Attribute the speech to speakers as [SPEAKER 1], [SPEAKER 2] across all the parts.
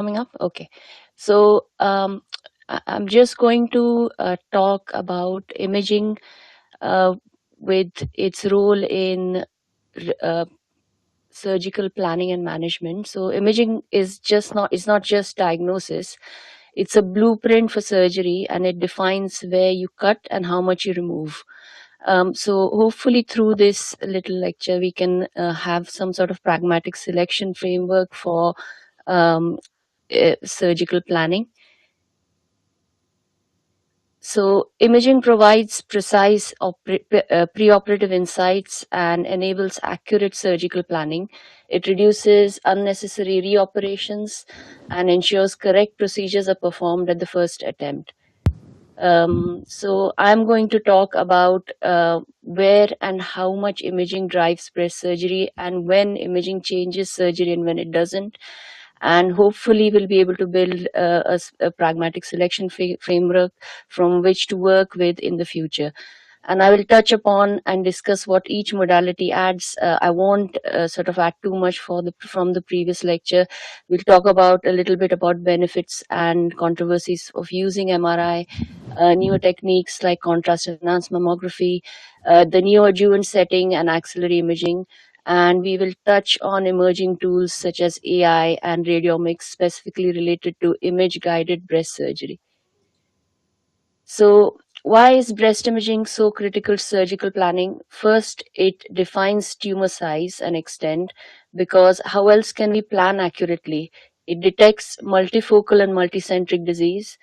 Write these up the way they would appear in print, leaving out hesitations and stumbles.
[SPEAKER 1] Coming up? Okay. So I'm just going to talk about imaging uh, with its role in uh, surgical planning and management. So imaging is not just diagnosis. It's a blueprint for surgery, and it defines where you cut and how much you remove. So hopefully through this little lecture, we can have some sort of pragmatic selection framework for um, surgical planning. So, imaging provides precise preoperative insights and enables accurate surgical planning. It reduces unnecessary reoperations and ensures correct procedures are performed at the first attempt. So, I'm going to talk about where and how much imaging drives breast surgery, and when imaging changes surgery and when it doesn't, and hopefully we'll be able to build a pragmatic selection framework from which to work with in the future. And I will touch upon and discuss what each modality adds. I won't sort of add too much from the previous lecture. We'll talk about a little bit about benefits and controversies of using MRI, newer techniques like contrast enhanced mammography, the neoadjuvant setting, and axillary imaging. And we will touch on emerging tools such as AI and radiomics specifically related to image guided breast surgery. So, why is breast imaging so critical to surgical planning? First, it defines tumor size and extent, because how else can we plan accurately? It detects multifocal and multicentric disease.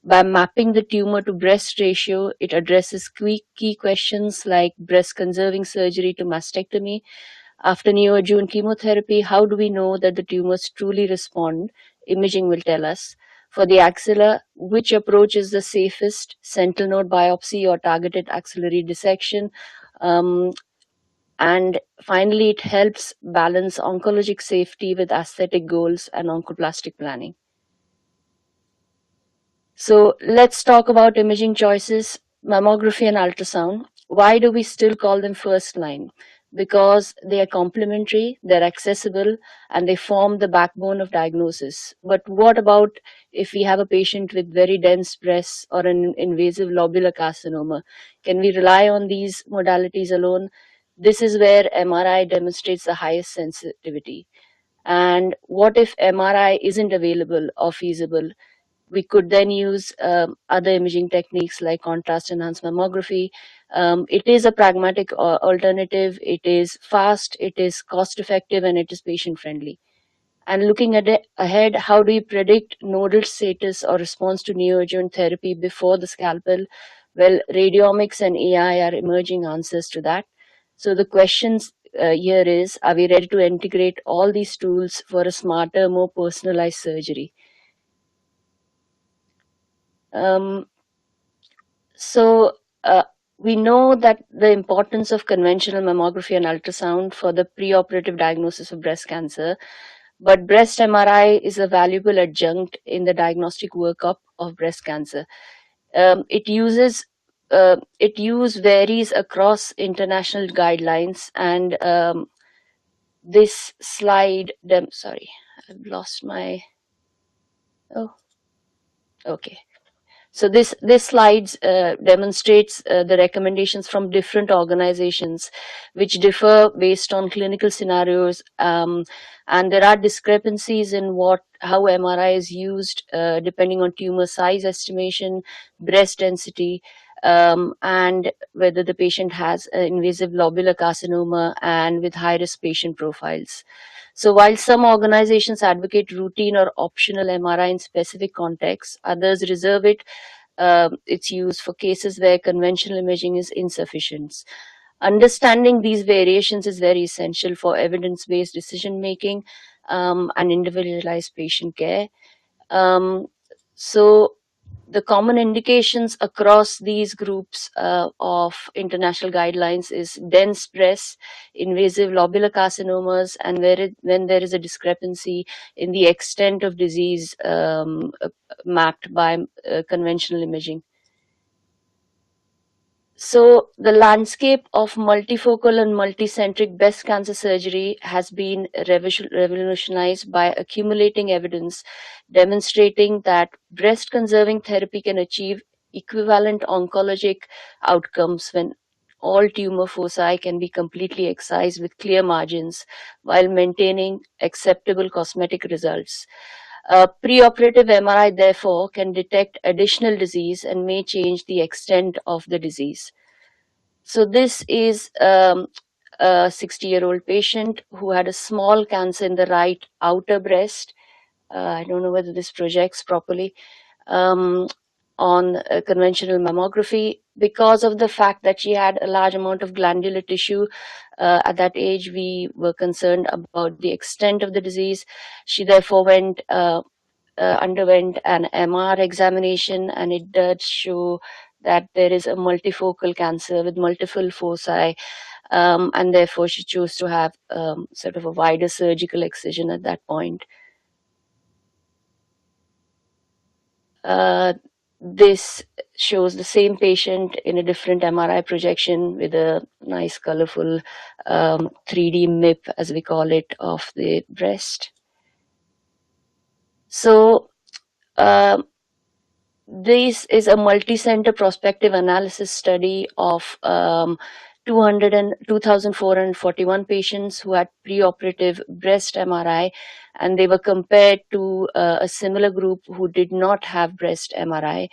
[SPEAKER 1] By mapping the tumor to breast ratio, it addresses key questions like breast conserving surgery to mastectomy. After neoadjuvant chemotherapy, how do we know that the tumors truly respond? Imaging will tell us. For the axilla, which approach is the safest, sentinel node biopsy or targeted axillary dissection? Um, and finally, it helps balance oncologic safety with aesthetic goals and oncoplastic planning. So let's talk about imaging choices, mammography and ultrasound. Why do we still call them first line? Because they are complementary, they're accessible, and they form the backbone of diagnosis. But what about if we have a patient with very dense breasts or an invasive lobular carcinoma? Can we rely on these modalities alone? This is where MRI demonstrates the highest sensitivity. And what if MRI isn't available or feasible? We could then use other imaging techniques like contrast enhanced mammography. It is a pragmatic alternative, it is fast, it is cost effective, and it is patient friendly. And looking at it ahead, how do you predict nodal status or response to neoadjuvant therapy before the scalpel? Well, radiomics and AI are emerging answers to that. So the questions here is, are we ready to integrate all these tools for a smarter, more personalized surgery? Um, So, uh, we know that the importance of conventional mammography and ultrasound for the preoperative diagnosis of breast cancer, but breast MRI is a valuable adjunct in the diagnostic workup of breast cancer. It uses it use varies across international guidelines, and this slide. Sorry, I've lost my. Oh, okay. So this slides demonstrates the recommendations from different organizations, which differ based on clinical scenarios, and there are discrepancies in what how MRI is used depending on tumor size estimation, breast density, and whether the patient has an invasive lobular carcinoma and with high risk patient profiles. So while some organizations advocate routine or optional MRI in specific contexts, others reserve its use for cases where conventional imaging is insufficient. Understanding these variations is very essential for evidence based decision making and individualized patient care. Um, so, the common indications across these groups of international guidelines is dense breast, invasive lobular carcinomas, and when there is a discrepancy in the extent of disease mapped by conventional imaging. So the landscape of multifocal and multicentric breast cancer surgery has been revolutionized by accumulating evidence demonstrating that breast conserving therapy can achieve equivalent oncologic outcomes when all tumor foci can be completely excised with clear margins while maintaining acceptable cosmetic results. A preoperative MRI, therefore, can detect additional disease and may change the extent of the disease. So, this is a 60-year-old patient who had a small cancer in the right outer breast. I don't know whether this projects properly. Um, on conventional mammography, because of the fact that she had a large amount of glandular tissue at that age, we were concerned about the extent of the disease. She therefore underwent an MR examination, and it did show that there is a multifocal cancer with multiple foci, and therefore she chose to have sort of a wider surgical excision at that point. Uh, this shows the same patient in a different MRI projection with a nice colorful 3D MIP, as we call it, of the breast. So this is a multi-center prospective analysis study of 2,441 patients who had preoperative breast MRI, and they were compared to a similar group who did not have breast MRI.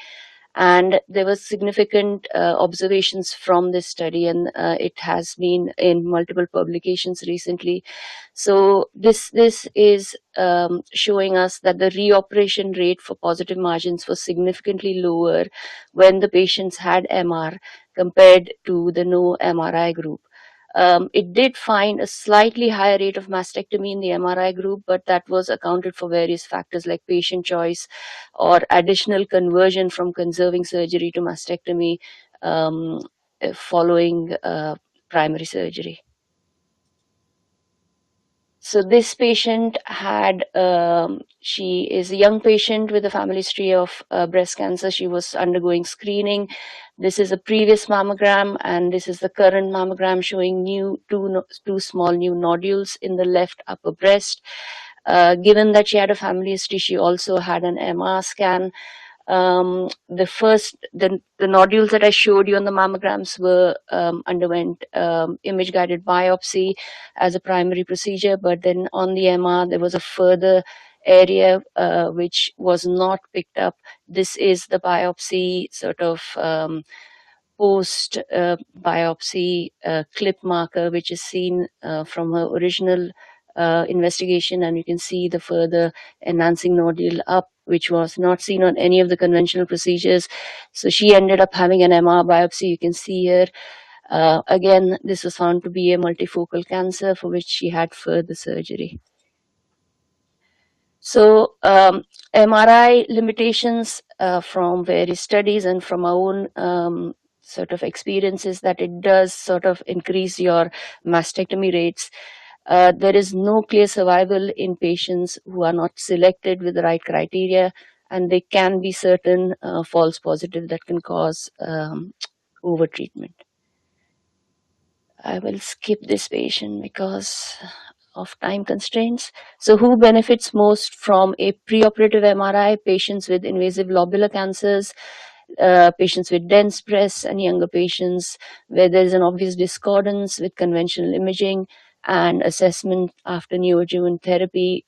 [SPEAKER 1] And there were significant observations from this study, and it has been in multiple publications recently. So this is showing us that the reoperation rate for positive margins was significantly lower when the patients had MR compared to the no MRI group. It did find a slightly higher rate of mastectomy in the MRI group, but that was accounted for various factors like patient choice or additional conversion from conserving surgery to mastectomy following primary surgery. So this patient had, she is a young patient with a family history of breast cancer. She was undergoing screening. This is a previous mammogram, and this is the current mammogram showing two small new nodules in the left upper breast. Given that she had a family history, she also had an MR scan. The nodules that I showed you on the mammograms were underwent image guided biopsy as a primary procedure, but then on the MR there was a further area which was not picked up. This is the biopsy sort of post biopsy clip marker, which is seen from her original investigation, and you can see the further enhancing nodule up, which was not seen on any of the conventional procedures. So she ended up having an MR biopsy. You can see here. Again, this was found to be a multifocal cancer for which she had further surgery. So MRI limitations from various studies and from our own sort of experiences that it does sort of increase your mastectomy rates. There is no clear survival in patients who are not selected with the right criteria, and they can be certain false positives that can cause overtreatment. I will skip this patient because of time constraints. So who benefits most from a preoperative MRI? Patients with invasive lobular cancers, patients with dense breasts, and younger patients where there is an obvious discordance with conventional imaging and assessment after neoadjuvant therapy,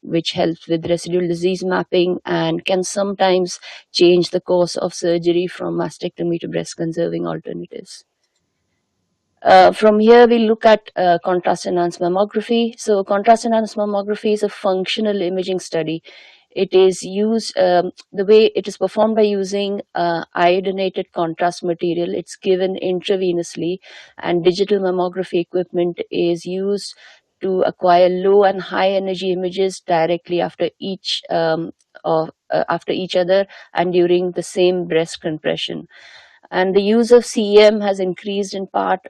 [SPEAKER 1] which helps with residual disease mapping and can sometimes change the course of surgery from mastectomy to breast conserving alternatives. From here, we look at contrast enhanced mammography. So, contrast enhanced mammography is a functional imaging study. It is used, the way it is performed by using iodinated contrast material. It's given intravenously, and digital mammography equipment is used to acquire low and high energy images directly after after each other and during the same breast compression. And the use of CEM has increased in part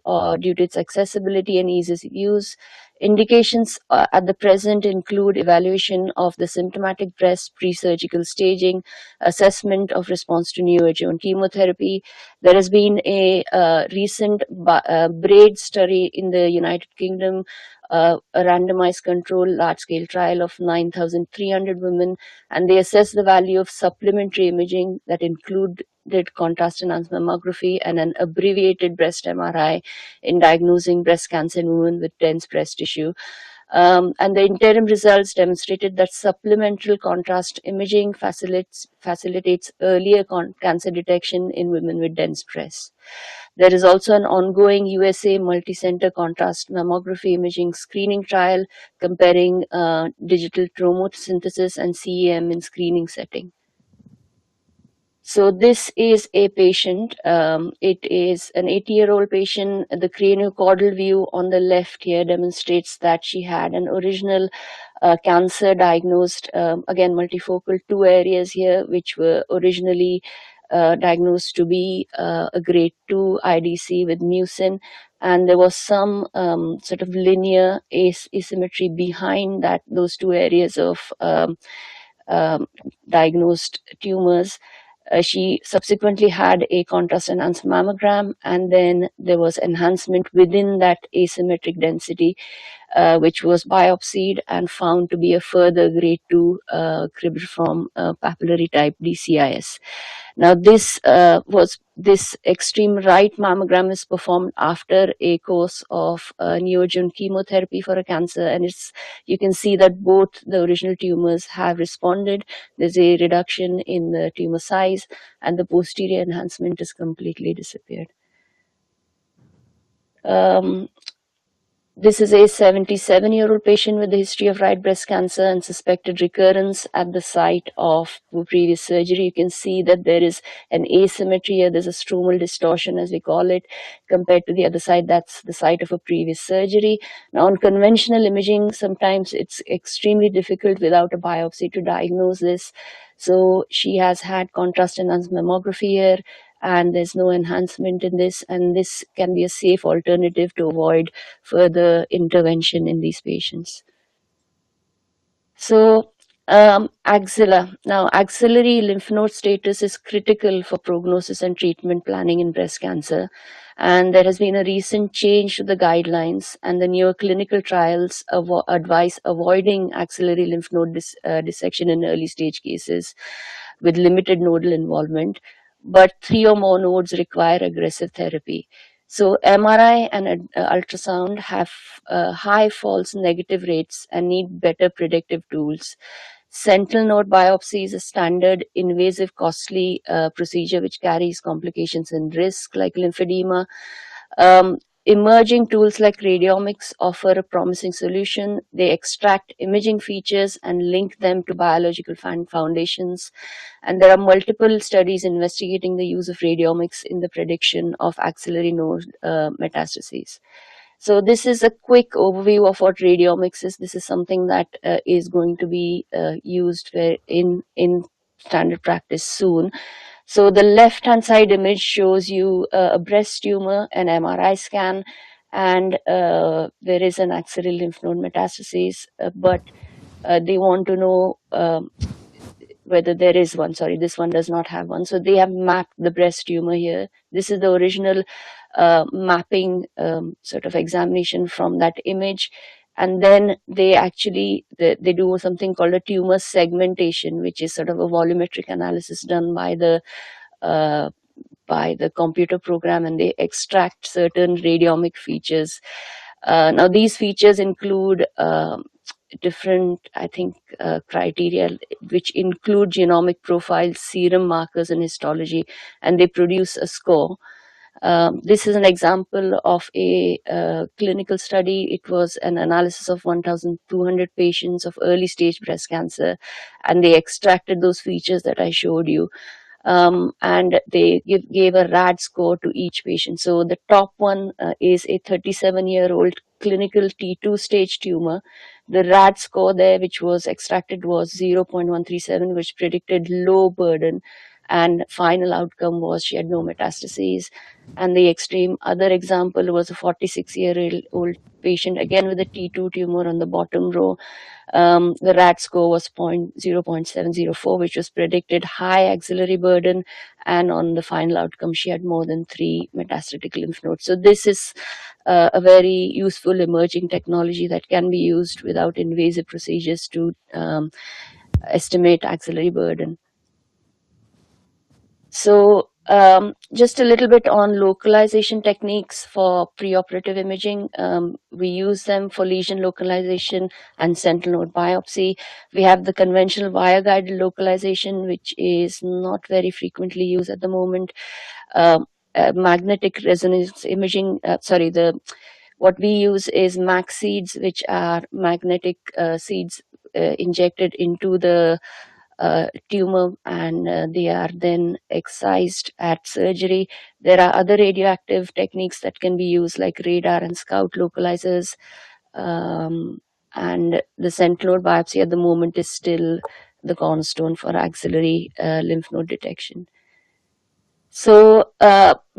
[SPEAKER 1] due to its accessibility and ease of use. Indications at the present include evaluation of the symptomatic breast pre-surgical staging, assessment of response to neoadjuvant chemotherapy. There has been a recent BRAID study in the United Kingdom, a randomized control large-scale trial of 9,300 women, and they assessed the value of supplementary imaging that included contrast enhanced mammography and an abbreviated breast MRI in diagnosing breast cancer in women with dense breast tissue. And the interim results demonstrated that supplemental contrast imaging facilitates earlier cancer detection in women with dense breasts. There is also an ongoing USA multi-center contrast mammography imaging screening trial comparing digital tomosynthesis and CEM in screening setting. So this is a patient. It is an 80-year-old patient. The craniocaudal view on the left here demonstrates that she had an original cancer diagnosed, again multifocal, 2 areas here which were originally diagnosed to be a grade 2 IDC with mucin, and there was some sort of linear asymmetry behind that, those 2 areas of diagnosed tumors. She subsequently had a contrast enhanced mammogram, and then there was enhancement within that asymmetric density, which was biopsied and found to be a further grade 2 cribriform papillary type DCIS. Now, this extreme right mammogram is performed after a course of neoadjuvant chemotherapy for a cancer, and you can see that both the original tumors have responded. There's a reduction in the tumor size, and the posterior enhancement is completely disappeared. This is a 77-year-old patient with a history of right breast cancer and suspected recurrence at the site of previous surgery. You can see that there is an asymmetry here. There's a stromal distortion, as we call it, compared to the other side. That's the site of a previous surgery. Now, on conventional imaging, sometimes it's extremely difficult without a biopsy to diagnose this. So she has had contrast enhanced mammography here, and there's no enhancement in this, and this can be a safe alternative to avoid further intervention in these patients. So axilla. Now, axillary lymph node status is critical for prognosis and treatment planning in breast cancer. And there has been a recent change to the guidelines, and the newer clinical trials advise avoiding axillary lymph node dissection in early stage cases with limited nodal involvement. But 3 or more nodes require aggressive therapy. So MRI and ultrasound have high false negative rates and need better predictive tools. Sentinel node biopsy is a standard invasive costly procedure which carries complications and risk like lymphedema. Emerging tools like radiomics offer a promising solution. They extract imaging features and link them to biological foundations. And there are multiple studies investigating the use of radiomics in the prediction of axillary node metastases. So this is a quick overview of what radiomics is. This is something that is going to be used in standard practice soon. So the left-hand side image shows you a breast tumor, an MRI scan, and there is an axillary lymph node metastasis, but they want to know whether there is one. Sorry, this one does not have one. So they have mapped the breast tumor here. This is the original mapping sort of examination from that image. And then they actually, they do something called a tumor segmentation, which is sort of a volumetric analysis done by the computer program, and they extract certain radiomic features. Now, these features include different, I think, criteria, which include genomic profiles, serum markers, and histology, and they produce a score. This is an example of a clinical study. It was an analysis of 1,200 patients of early stage breast cancer, and they extracted those features that I showed you. And they gave a RAD score to each patient. So the top one is a 37-year-old clinical T2 stage tumor. The RAD score there, which was extracted, was 0.137, which predicted low burden. and final outcome was she had no metastases. And the extreme other example was a 46-year-old patient, again with a T2 tumor on the bottom row. The RAT score was 0.704, which was predicted high axillary burden, and on the final outcome, she had more than 3 metastatic lymph nodes. So this is a very useful emerging technology that can be used without invasive procedures to estimate axillary burden. So just a little bit on localization techniques for preoperative imaging. We use them for lesion localization and sentinel node biopsy. We have the conventional wire-guided localization, which is not very frequently used at the moment. Magnetic resonance imaging, what we use is MAC seeds, which are magnetic seeds injected into the tumor, and they are then excised at surgery. There are other radioactive techniques that can be used, like radar and scout localizers. And the sentinel node biopsy at the moment is still the cornerstone for axillary lymph node detection. So,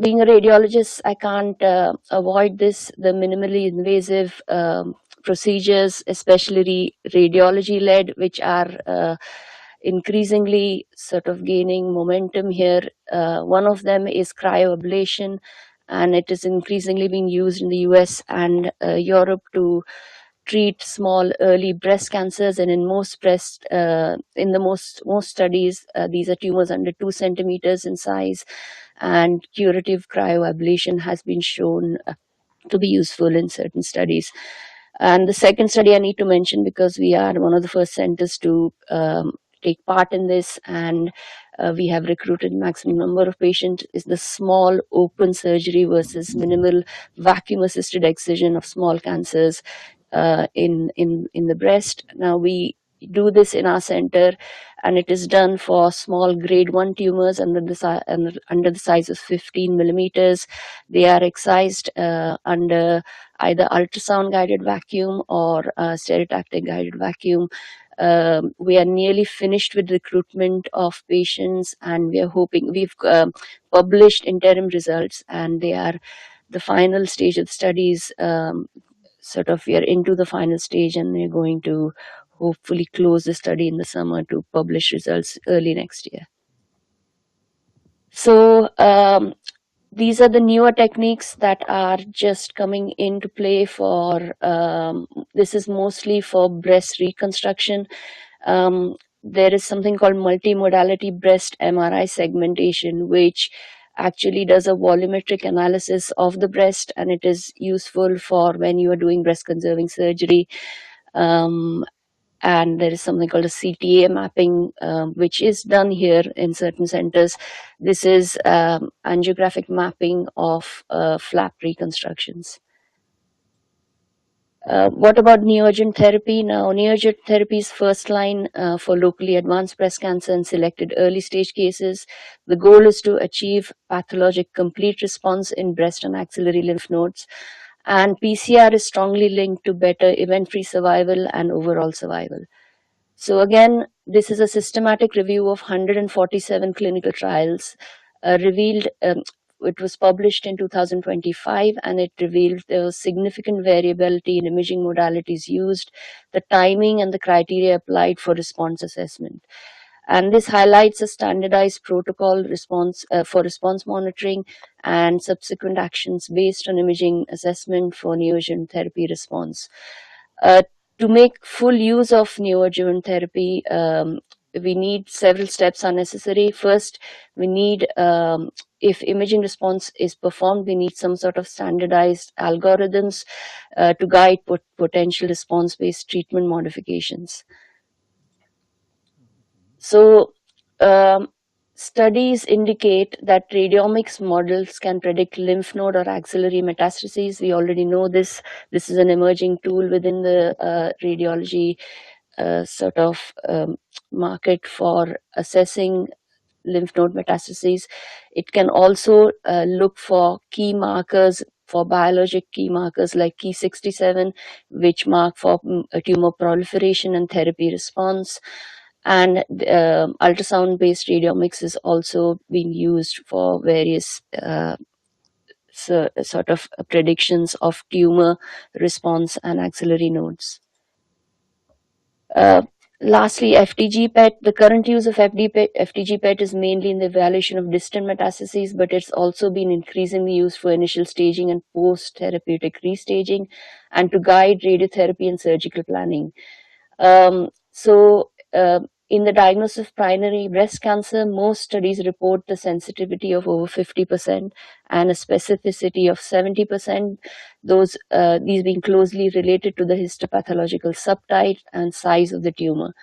[SPEAKER 1] being a radiologist, I can't avoid this. The minimally invasive procedures, especially radiology-led, which are increasingly sort of gaining momentum here. One of them is cryoablation, and it is increasingly being used in the US and Europe to treat small early breast cancers. And in most most studies, these are tumors under 2 centimeters in size, and curative cryoablation has been shown to be useful in certain studies. And the second study I need to mention, because we are one of the first centers to take part in this, and we have recruited maximum number of patients, is the small open surgery versus minimal vacuum assisted excision of small cancers in the breast. Now we do this in our center, and it is done for small grade 1 tumors under the size of 15 millimeters. They are excised under either ultrasound guided vacuum or stereotactic guided vacuum. We are nearly finished with recruitment of patients, and we are hoping, we've published interim results, and they are the final stage of the studies. We are into the final stage, and we're going to hopefully close the study in the summer to publish results early next year. So these are the newer techniques that are just coming into play for, this is mostly for breast reconstruction. There is something called multimodality breast MRI segmentation, which actually does a volumetric analysis of the breast, and it is useful for when you are doing breast conserving surgery. And there is something called a CTA mapping, which is done here in certain centers. This is angiographic mapping of flap reconstructions. What about neoadjuvant therapy? Now, neoadjuvant therapy is first line for locally advanced breast cancer in selected early stage cases. The goal is to achieve pathologic complete response in breast and axillary lymph nodes. And PCR is strongly linked to better event-free survival and overall survival. So again, this is a systematic review of 147 clinical trials revealed. It was published in 2025, and it revealed there was significant variability in imaging modalities used, the timing and the criteria applied for response assessment. And this highlights a standardized protocol for response monitoring and subsequent actions based on imaging assessment for neoadjuvant therapy response. To make full use of neoadjuvant therapy, we need several steps are necessary. First, we need, if imaging response is performed, we need some sort of standardized algorithms to guide potential response-based treatment modifications. So, studies indicate that radiomics models can predict lymph node or axillary metastases. We already know this. This is an emerging tool within the radiology market for assessing lymph node metastases. It can also look for key markers, for biologic key markers like Ki67, which mark for tumor proliferation and therapy response. And ultrasound-based radiomics is also being used for various sort of predictions of tumor response and axillary nodes. Uh, Lastly, FDG PET. The current use of FDG PET is mainly in the evaluation of distant metastases, but it's also been increasingly used for initial staging and post-therapeutic restaging, and to guide radiotherapy and surgical planning. In the diagnosis of primary breast cancer, most studies report the sensitivity of over 50% and a specificity of 70%. These being closely related to the histopathological subtype and size of the tumor.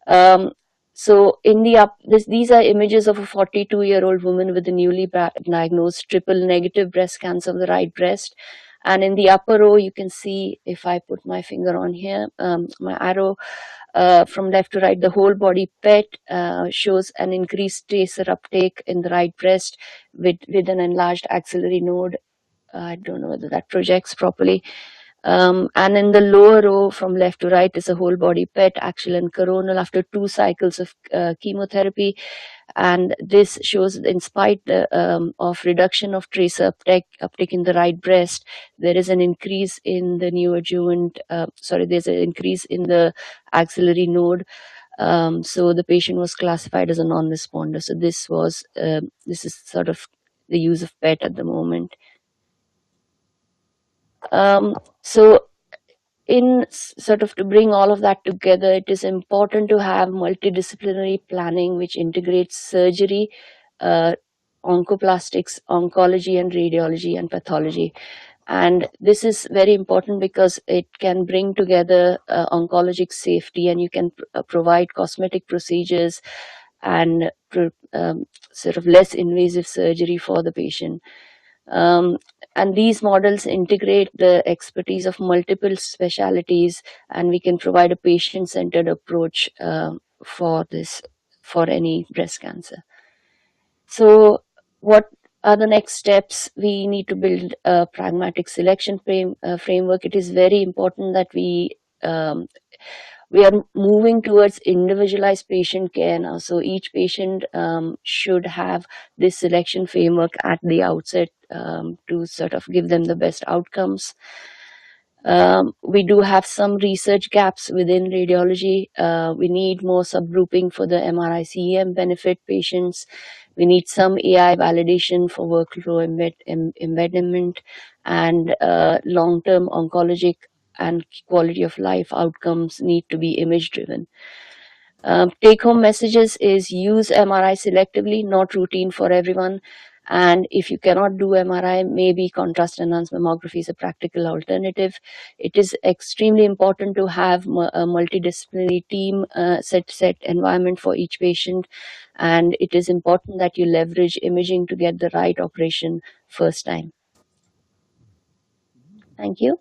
[SPEAKER 1] These are images of a 42-year-old woman with a newly diagnosed triple negative breast cancer of the right breast. And in the upper row, you can see, if I put my finger on here, my arrow from left to right, the whole body PET shows an increased tracer uptake in the right breast with an enlarged axillary node. I don't know whether that projects properly. And in the lower row from left to right is a whole body PET, axial and coronal, after 2 cycles of chemotherapy. And this shows, in spite of reduction of tracer uptake in the right breast, there is an increase in the there's an increase in the axillary node. So the patient was classified as a non-responder. So this is sort of the use of PET at the moment. So in sort of to bring all of that together, it is important to have multidisciplinary planning which integrates surgery, oncoplastics, oncology, and radiology and pathology. And this is very important because it can bring together oncologic safety, and you can provide cosmetic procedures and sort of less invasive surgery for the patient. And these models integrate the expertise of multiple specialties, and we can provide a patient-centered approach for any breast cancer. So what are the next steps? We need to build a pragmatic selection framework. It is very important that we are moving towards individualized patient care now. So each patient should have this selection framework at the outset to sort of give them the best outcomes. We do have some research gaps within radiology. We need more subgrouping for the MRI CEM benefit patients. We need some AI validation for workflow embedment, and long-term oncologic and quality of life outcomes need to be image driven. Take-home messages is use MRI selectively, not routine for everyone. And if you cannot do MRI, maybe contrast enhanced mammography is a practical alternative. It is extremely important to have a multidisciplinary team set environment for each patient. And it is important that you leverage imaging to get the right operation first time. Thank you.